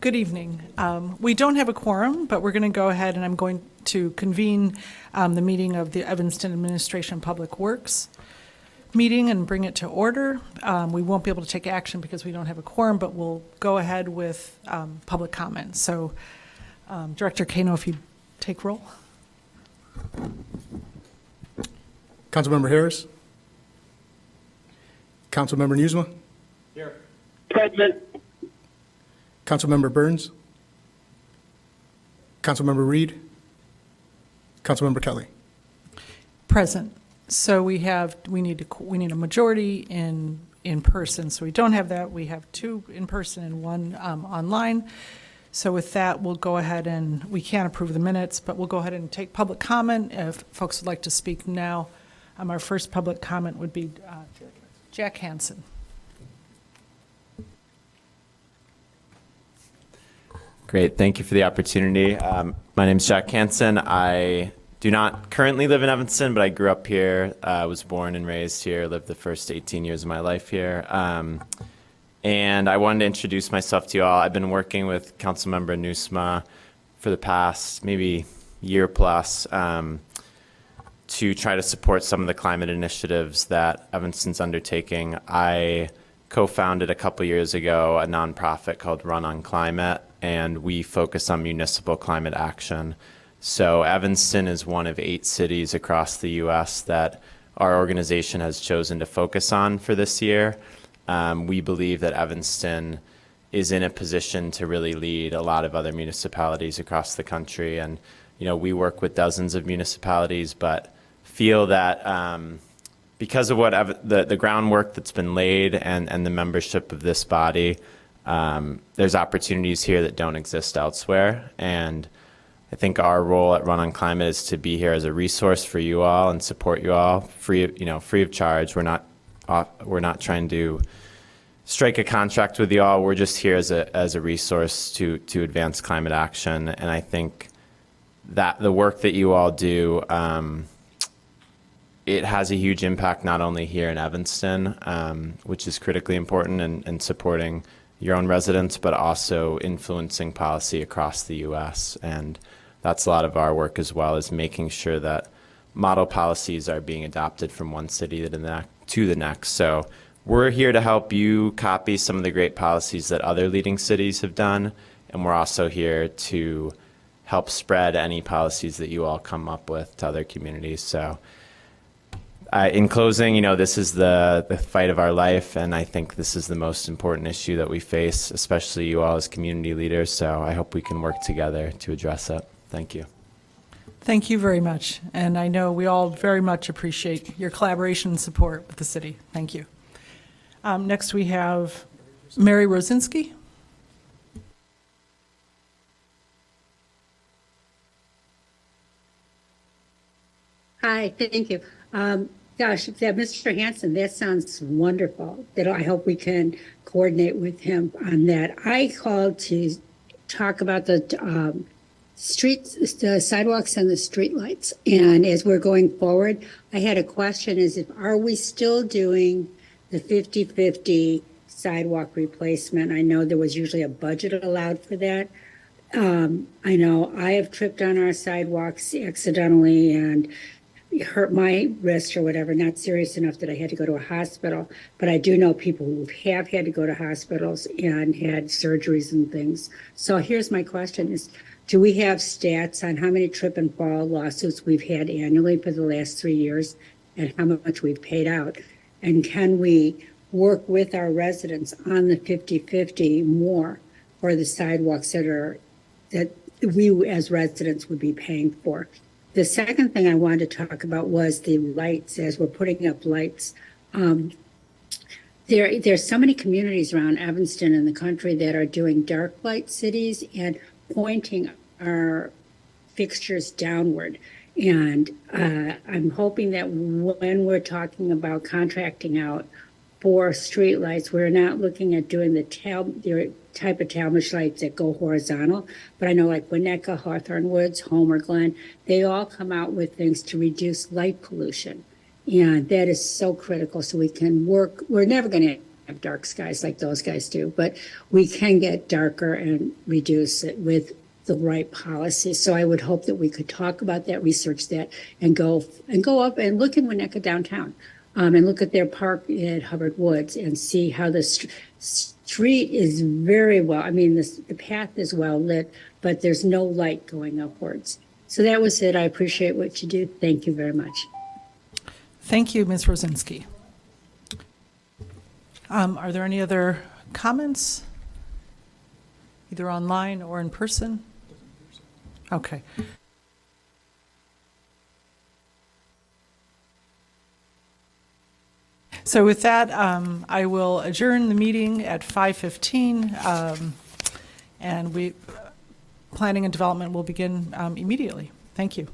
Good evening. We don't have a quorum, but we're going to go ahead and I'm going to convene the meeting of the Evanston Administration Public Works meeting and bring it to order. We won't be able to take action because we don't have a quorum, but we'll go ahead with public comment. So Director Kano, if you take roll. Councilmember Harris. Councilmember Newsma. Here. Present. Councilmember Burns. Councilmember Reed. Councilmember Kelly. Present. So we need a majority in person. So we don't have that. We have 2 in person and 1 online. So with that, we'll go ahead and we can't approve the minutes, but we'll go ahead and take public comment if folks would like to speak now. Our first public comment would be Jack Hansen. Great, thank you for the opportunity. My name is Jack Hansen. I do not currently live in Evanston, but I grew up here. I was born and raised here, lived the first 18 years of my life here. And I wanted to introduce myself to you all. I've been working with Councilmember Newsma for the past maybe year plus to try to support some of the climate initiatives that Evanston's undertaking. I co-founded a couple years ago a nonprofit called Run on Climate, and we focus on municipal climate action. So Evanston is one of 8 cities across the U.S. that our organization has chosen to focus on for this year. We believe that Evanston is in a position to really lead a lot of other municipalities across the country. And, you know, we work with dozens of municipalities, but feel that because of what the groundwork that's been laid and the membership of this body, there's opportunities here that don't exist elsewhere. And I think our role at Run on Climate is to be here as a resource for you all and support you all free of charge. We're not trying to strike a contract with you all. We're just here as a resource to advance climate action. And I think that the work that you all do, it has a huge impact not only here in Evanston, which is critically important in supporting your own residents, but also influencing policy across the U.S. And that's a lot of our work as well, is making sure that model policies are being adopted from one city to the next. So we're here to help you copy some of the great policies that other leading cities have done, and we're also here to help spread any policies that you all come up with to other communities. So in closing, this is the fight of our life, and I think this is the most important issue that we face, especially you all as community leaders. So I hope we can work together to address it. Thank you. Thank you very much. And I know we all very much appreciate your collaboration and support with the city. Thank you. Next we have Mary Rosinski. Hi, thank you. Gosh, Mr. Hansen, that sounds wonderful. I hope we can coordinate with him on that. I called to talk about the streets, the sidewalks and the streetlights. And as we're going forward, I had a question are we still doing the 50-50 sidewalk replacement? I know there was usually a budget allowed for that. I know I have tripped on our sidewalks accidentally and hurt my wrist or whatever, not serious enough that I had to go to a hospital. But I do know people who have had to go to hospitals and had surgeries and things. So here's my question do we have stats on how many trip and fall lawsuits we've had annually for the last 3 years and how much we've paid out? And can we work with our residents on the 50-50 more for the sidewalks that we as residents would be paying for? The second thing I wanted to talk about was the lights. As we're putting up lights, there's so many communities around Evanston in the country that are doing dark light cities and pointing our fixtures downward. And I'm hoping that when we're talking about contracting out for streetlights, we're not looking at doing the type of Talmadge lights that go horizontal. But I know like Winnetka, Hawthorne Woods, Homer Glen, they all come out with things to reduce light pollution. And that is so critical so we can work. We're never going to have dark skies like those guys do, but we can get darker and reduce it with the right policy. So I would hope that we could talk about that, research that, and go up and look in Winnetka downtown, and look at their park at Hubbard Woods and see how the street is very well. I mean, the path is well lit, but there's no light going upwards. So that was it. I appreciate what you do. Thank you very much. Thank you, Ms. Rosinski. Are there any other comments, either online or in person? Okay. So with that, I will adjourn the meeting at 5:15, and planning and development will begin immediately. Thank you.